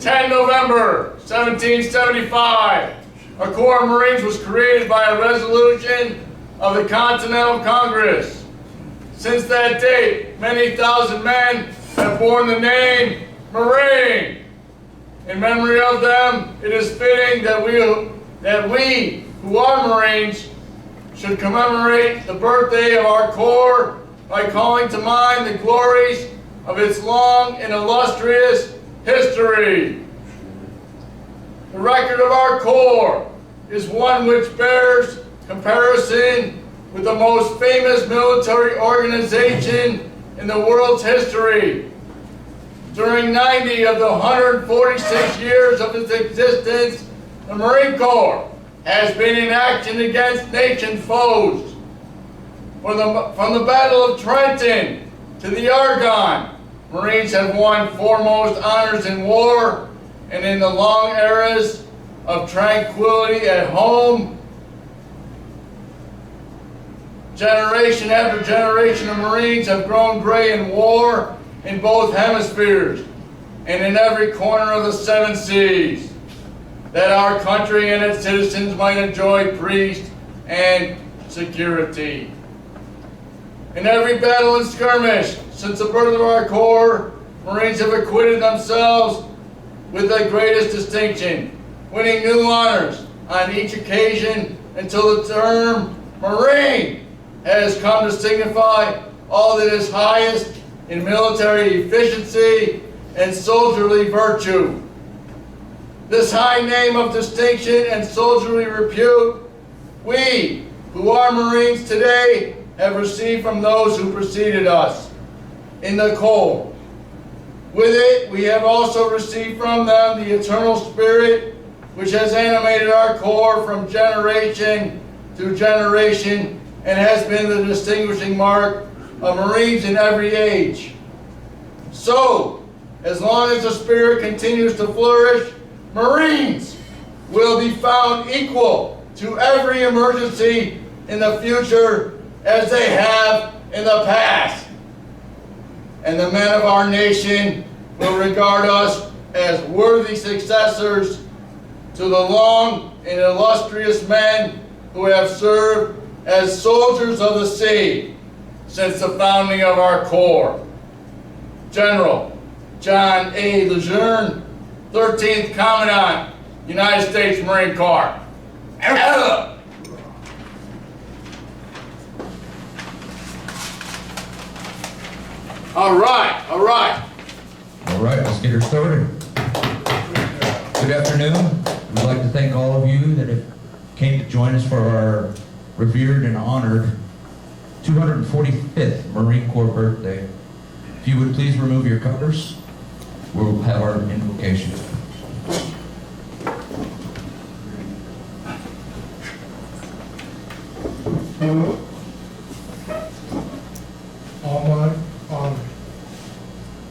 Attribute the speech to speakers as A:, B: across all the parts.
A: 10 November 1775, a Corps of Marines was created by a resolution of the Continental Congress. Since that date, many thousand men have borne the name Marine. In memory of them, it is fitting that we who are Marines should commemorate the birthday of our Corps by calling to mind the glories of its long and illustrious history. The record of our Corps is one which bears comparison with the most famous military organization in the world's history. During 90 of the 146 years of its existence, the Marine Corps has been in action against nation foes. From the Battle of Trenton to the Argonne, Marines have won foremost honors in war, and in the long eras of tranquility at home, generation after generation of Marines have grown gray in war in both hemispheres and in every corner of the 7 seas, that our country and its citizens might enjoy peace and security. In every battle and skirmish since the birth of our Corps, Marines have acquitted themselves with the greatest distinction, winning new honors on each occasion until the term Marine has come to signify all that is highest in military efficiency and soldierly virtue. This high name of distinction and soldierly repute, we who are Marines today have received from those who preceded us in the Corps. With it, we have also received from them the eternal spirit which has animated our Corps from generation to generation and has been the distinguishing mark of Marines in every age. So, as long as the spirit continues to flourish, Marines will be found equal to every emergency in the future as they have in the past. And the men of our nation will regard us as worthy successors to the long and illustrious men who have served as soldiers of the sea since the founding of our Corps. General John A. Lejeune, 13th Commandant, United States Marine Corps. All right,
B: let's get her started. Good afternoon. We'd like to thank all of you that have came to join us for our revered and honored 245th Marine Corps birthday. If you would please remove your covers, we'll have our invocation.
C: Almighty Father,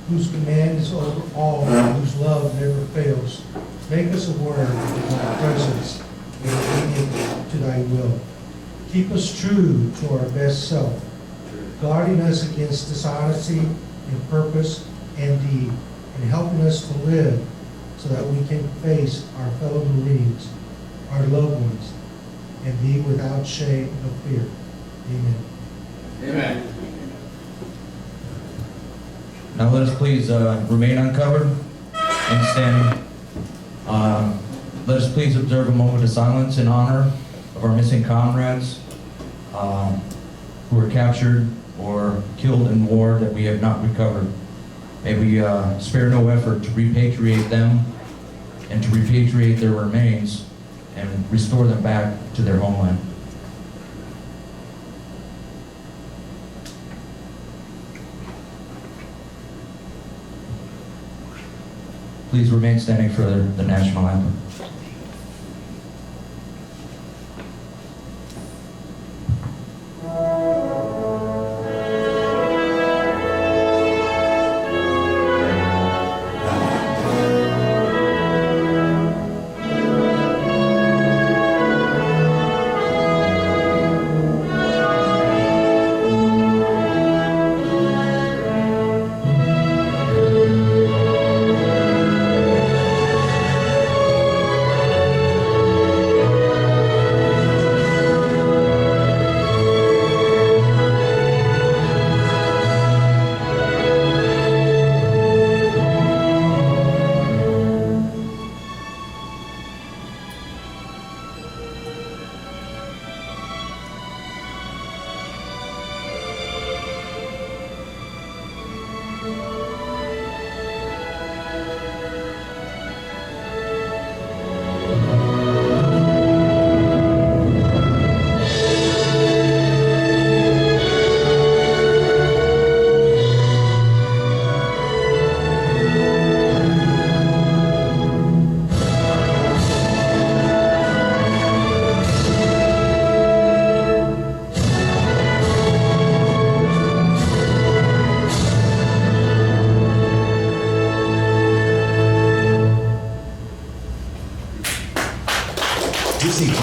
C: whose command is over all and whose love never fails, make us aware of thy presence and obedient to thy will. Keep us true to our best self, guarding us against dishonesty in purpose and deed, and helping us to live so that we can face our fellow Marines, our loved ones, and be without shame or fear. Amen.
A: Amen.
B: Now let us please remain uncovered and standing. Let us please observe a moment of silence in honor of our missing comrades who were captured or killed in war that we have not recovered. May we spare no effort to repatriate them and to repatriate their remains and restore them back to their homeland. Please remain standing for the national anthem.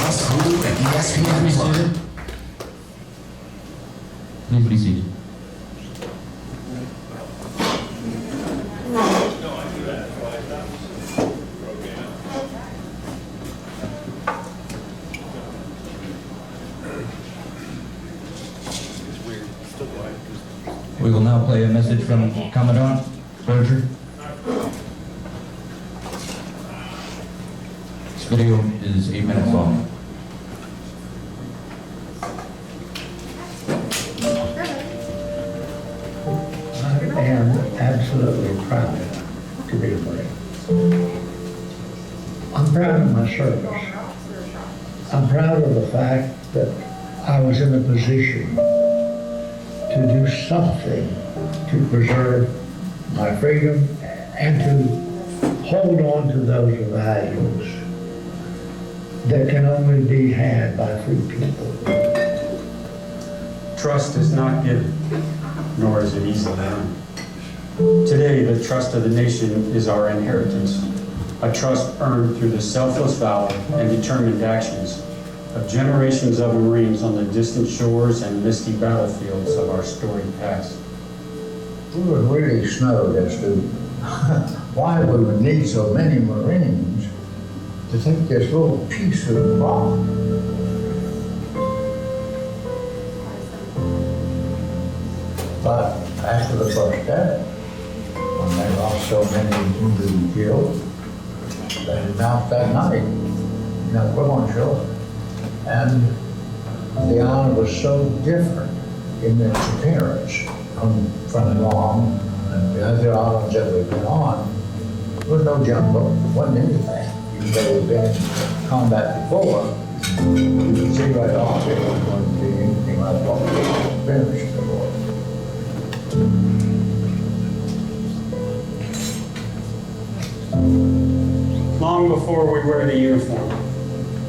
D: Just Hulu and ESPN Plus.
B: Please be seated. We will now play a message from Commandant Berger. This video is 8 minutes long.
E: I am absolutely proud to be a Marine. I'm proud of my service. I'm proud of the fact that I was in a position to do something to preserve my freedom and to hold on to those values that can only be had by free people.
F: Trust is not given, nor is it easily earned. Today, the trust of the nation is our inheritance, a trust earned through the selfless valor and determined actions of generations of Marines on the distant shores and misty battlefields of our storied past.
E: We were really snowed as to why we would need so many Marines to take this little piece of rock. But after the first day, when they lost so many wounded and killed, they announced that night, we're going to show it. And the island was so different in its appearance from Guam and the other islands that we've been on. There was no jungle, wasn't anything. Even though we've been in combat before, you could see right off it wasn't going to be anything like what we experienced before.
F: Long before we wear the uniform,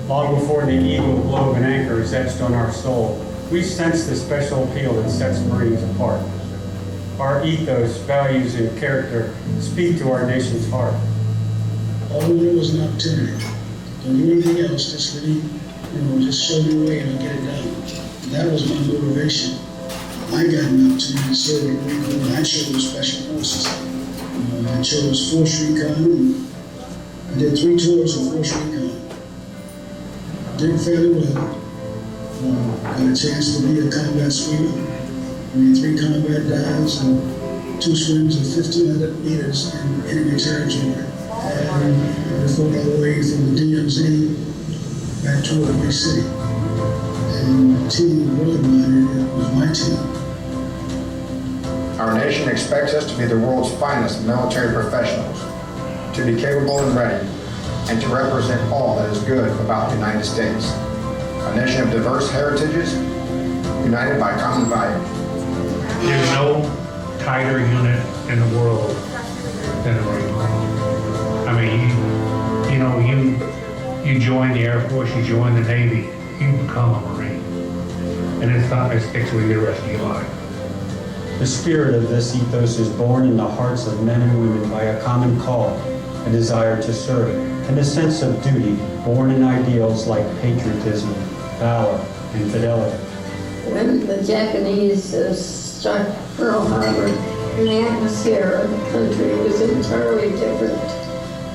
F: long before the eagle, globe, and anchor is etched on our soul, we sense the special appeal that sets Marines apart. Our ethos, values, and character speak to our nation's heart.
G: All we wanted was an opportunity. Don't do anything else, just really, just show me the way and I'll get it done. That was my motivation. I got an opportunity to serve in the Marine Corps, and I chose Special Forces. I chose Force Recon, and I did 3 tours of Force Recon. Did fairly well. Got a chance to be a combat swimmer. I made 3 combat dives and 2 swims of 1,500 meters in enemy territory. And I fought all the way from the DMZ back to a big city. And the team really minded was my team.
H: Our nation expects us to be the world's finest military professionals, to be capable and ready, and to represent all that is good about the United States. A nation of diverse heritages, united by common values.
I: There's no tighter unit in the world than the Marine Corps. I mean, you join the Air Force, you join the Navy, you become a Marine. And it's not, it sticks with you the rest of your life.
F: The spirit of this ethos is born in the hearts of men and women by a common call, a desire to serve, and a sense of duty born in ideals like patriotism, valor, and fidelity.
J: When the Japanese struck Pearl Harbor, the atmosphere of the country was entirely different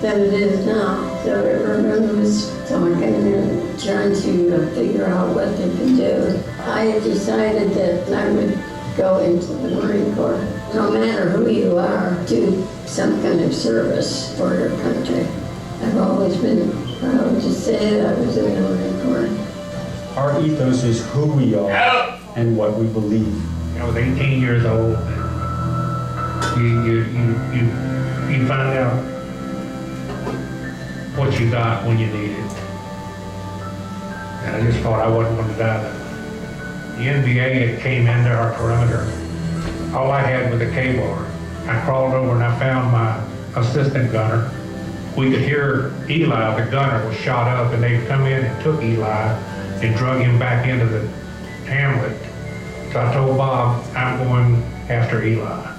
J: than it is now. So everyone was talking and trying to figure out what they could do. I had decided that I would go into the Marine Corps. No matter who you are, do some kind of service for your country. I've always been proud to say that I was in the Marine Corps.
F: Our ethos is who we are and what we believe.
I: I was 18 years old. You find out what you got when you need it. And I just thought I wasn't going to die that way. The NBA had came into our perimeter. All I had was a K-bar. I crawled over and I found my assistant gunner. We could hear Eli, the gunner, was shot up, and they come in and took Eli and drug him back into the hamlet. So I told Bob, I'm going after Eli.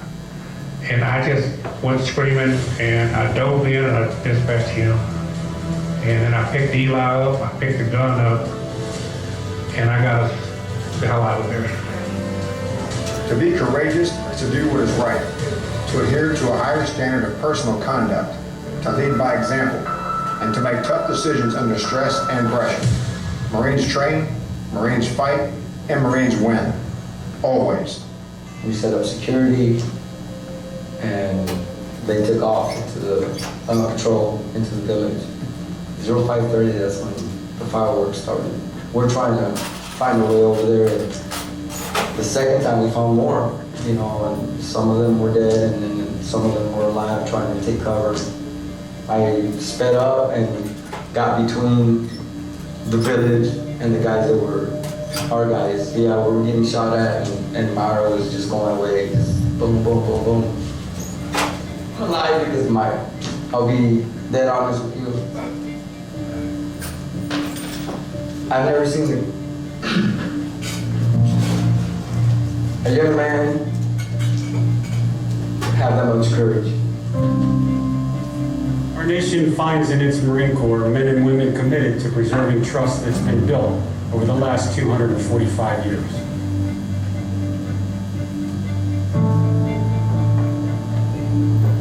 I: And I just went screaming, and I dove in and I dispatched him. And then I picked Eli up, I picked the gun up, and I got the hell out of there.
H: To be courageous is to do what is right, to adhere to a higher standard of personal conduct, to lead by example, and to make tough decisions under stress and pressure. Marines train, Marines fight, and Marines win. Always.
K: We set up security, and they took off into the patrol into the village. 05:30, that's when the fireworks started. We're trying to find a way over there. The second time we found more, you know, and some of them were dead, and then some of them were alive trying to take cover. I sped up and got between the village and the guys that were our guys. Yeah, we were getting shot at, and Myra was just going away, just boom, boom, boom, boom. I'm alive because I'll be dead honest with you. I've never seen a young man have that much courage.
F: Our nation finds in its Marine Corps men and women committed to preserving trust that's been built over the last 245 years.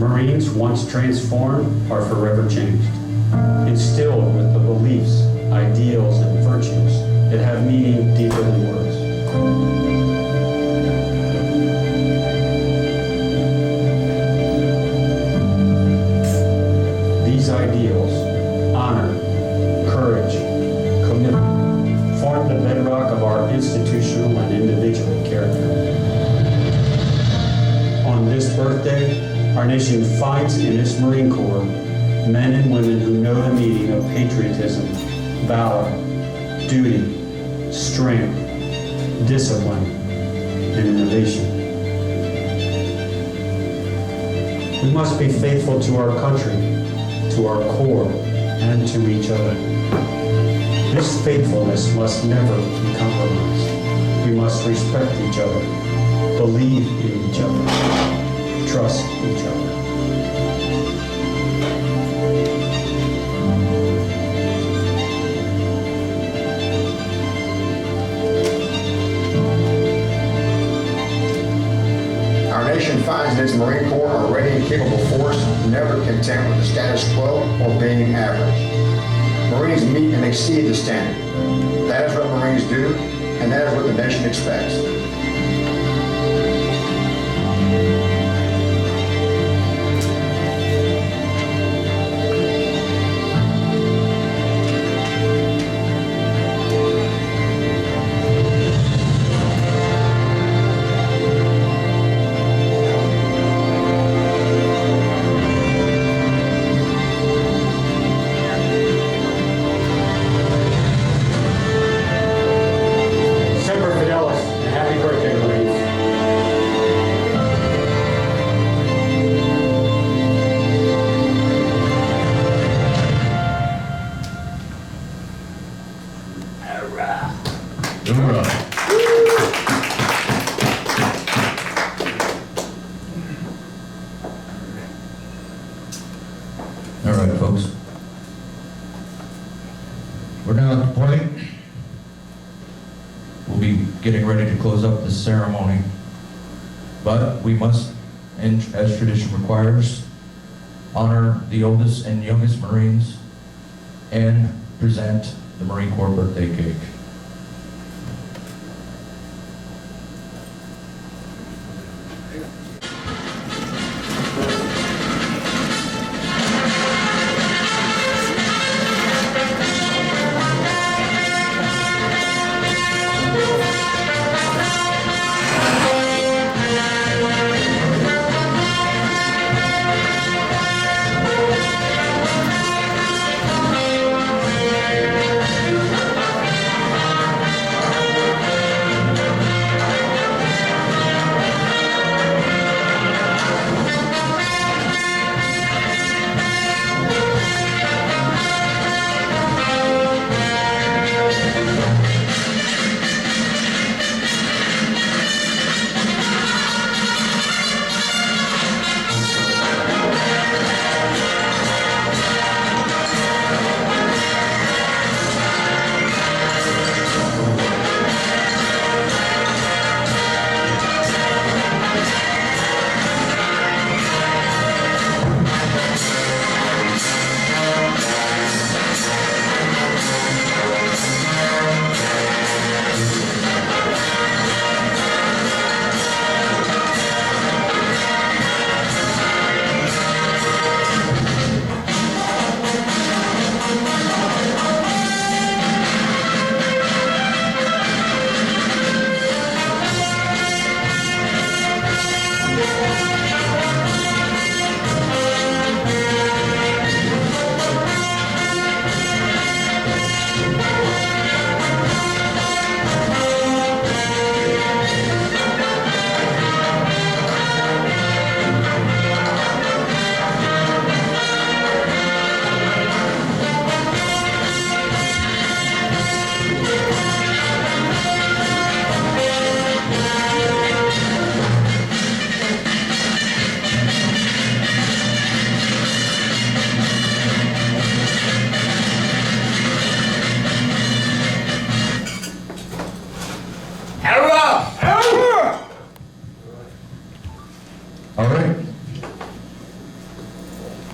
F: Marines, once transformed, are forever changed, instilled with the beliefs, ideals, and virtues that have meaning deeper than words. These ideals, honor, courage, commitment, form the bedrock of our institutional and individual character. On this birthday, our nation finds in its Marine Corps men and women who know the meaning of patriotism, valor, duty, strength, discipline, and innovation. We must be faithful to our country, to our Corps, and to each other. This faithfulness must never be compromised. We must respect each other, believe in each other, trust each other.
H: Our nation finds in its Marine Corps a ready and capable force, never content with the status quo or being average. Marines meet and exceed the standard. That is what Marines do, and that is what the nation expects.
F: Semper Fidelis, and happy birthday, Marines.
B: All right, folks. We're now at the point. We'll be getting ready to close up this ceremony. But we must, and as tradition requires, honor the oldest and youngest Marines and present the Marine Corps birthday cake.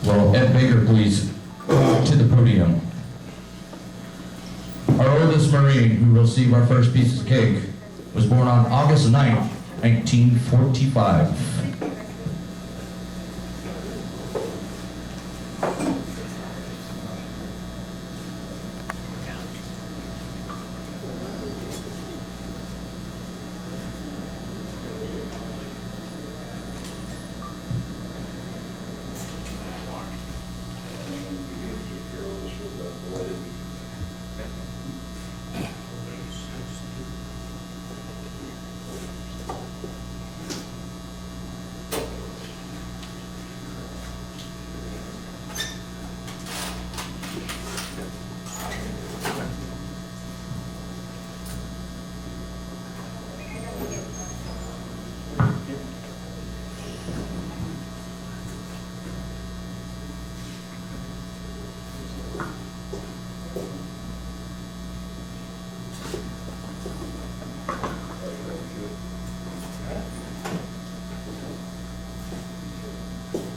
B: Will Ed Baker please to the podium? Our oldest Marine who will receive our first piece of cake was born on August 9th, 1945.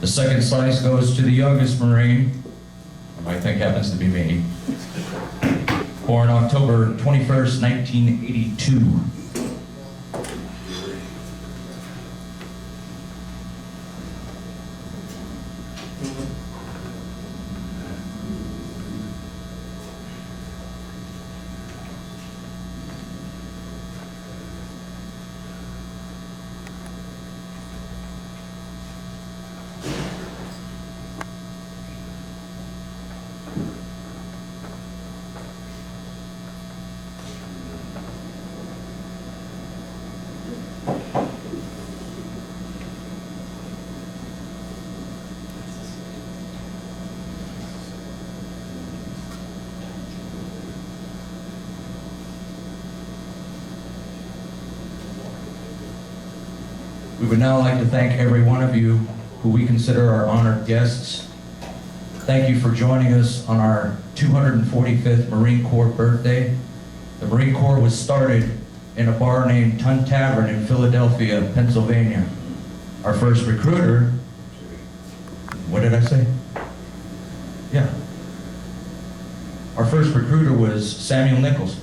B: The second slice goes to the youngest Marine, who I think happens to be me, born October 21st, 1982. We would now like to thank every one of you who we consider our honored guests. Thank you for joining us on our 245th Marine Corps birthday. The Marine Corps was started in a bar named Tun Tavern in Philadelphia, Pennsylvania. Our first recruiter, what did I say? Yeah. Our first recruiter was Samuel Nichols.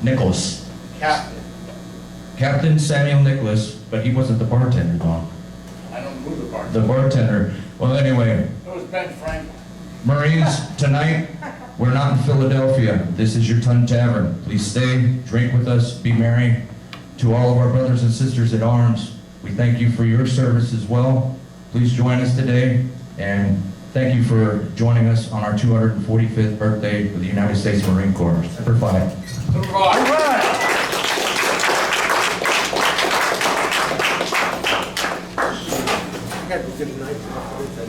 B: Nichols. Captain Samuel Nicholas, but he wasn't the bartender, Don.
A: I don't know who the bartender.
B: The bartender. Well, anyway,
A: It was Ben Frank.
B: Marines, tonight, we're not in Philadelphia. This is your Tun Tavern. Please stay, drink with us, be merry. To all of our brothers and sisters at arms, we thank you for your service as well. Please join us today, and thank you for joining us on our 245th birthday of the United States Marine Corps. Semper Fi.
A: Semper Fi.
C: Good night.